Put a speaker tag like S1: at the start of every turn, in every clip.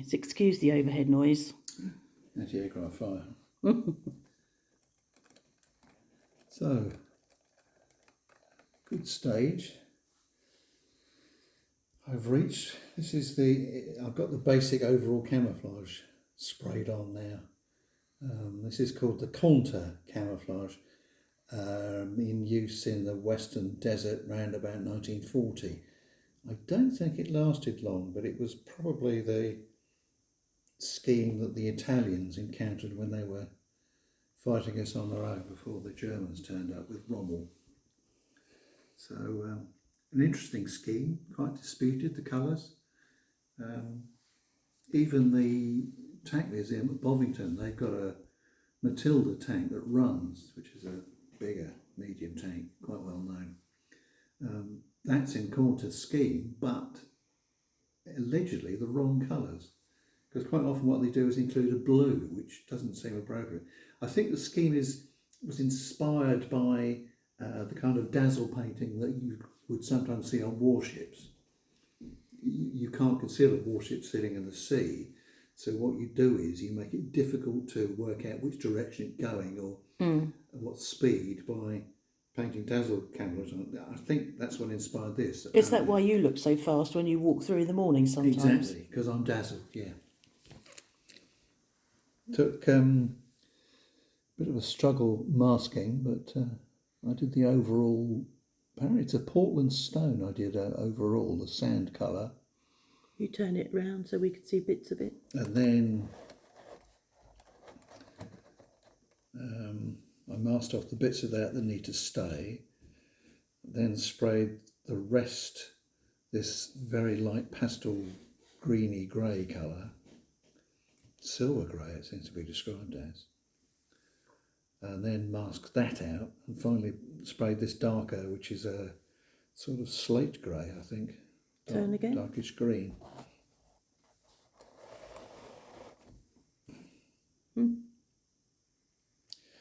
S1: Yes, excuse the overhead noise.
S2: Anti-aircraft fire. So, good stage. I've got the basic overall camouflage sprayed on now. This is called the Contour camouflage, in use in the Western Desert round about 1940. I don't think it lasted long, but it was probably the scheme that the Italians encountered when they were fighting us on their own before the Germans turned up with Rommel. So an interesting scheme, quite disputed, the colours. Even the tank museum at Bovington, they've got a Matilda tank that runs, which is a bigger medium tank, quite well known. That's in Contour's scheme, but allegedly the wrong colours, because quite often what they do is include a blue, which doesn't seem appropriate. I think the scheme was inspired by the kind of dazzle painting that you would sometimes see on warships. You can't conceal a warship sitting in the sea, so what you do is you make it difficult to work out which direction it's going or what speed by painting dazzle cameras on it. I think that's what inspired this.
S1: Is that why you look so fast when you walk through in the morning sometimes?
S2: Exactly, because I'm dazzled, yeah. Took a bit of a struggle masking, but I did the overall. Apparently it's a Portland stone I did overall, the sand colour.
S1: You turn it round so we could see bits of it.
S2: And then I masked off the bits of that need to stay. Then sprayed the rest, this very light pastel greeny grey colour. Silver grey it seems to be described as. And then masked that out and finally sprayed this darker, which is a sort of slate grey, I think.
S1: Turn again.
S2: Darkish green.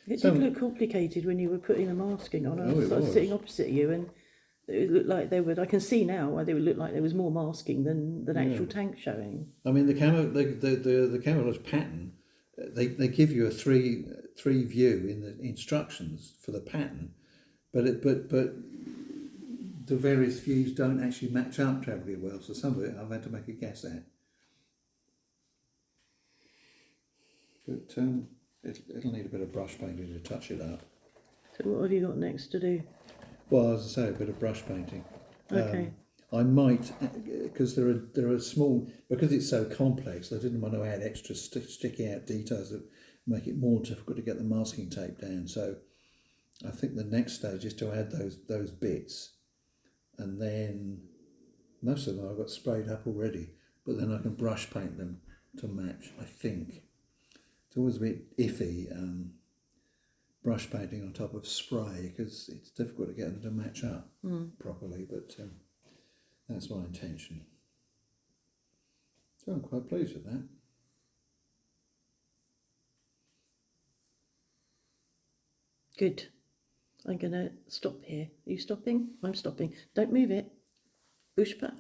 S1: It did look complicated when you were putting the masking on. I was sitting opposite you, and it looked like they would. I can see now why they would look like there was more masking than actual tank showing.
S2: I mean, the camouflage pattern. They give you a three view in the instructions for the pattern, but the various views don't actually match up terribly well. So some of it I've had to make a guess at. But it'll need a bit of brush painting to touch it up.
S1: So what have you got next to do?
S2: Well, as I say, a bit of brush painting.
S1: Okay.
S2: I might, because there are small, because it's so complex, I didn't want to add extra sticky out details that make it more difficult to get the masking tape down. So I think the next stage is to add those bits, and then most of them I've got sprayed up already, but then I can brush paint them to match, I think. It's always a bit iffy, brush painting on top of spray, because it's difficult to get them to match up properly, but that's my intention. So I'm quite pleased with that.
S1: Good. I'm going to stop here. Are you stopping? I'm stopping. Don't move it. Pushpa.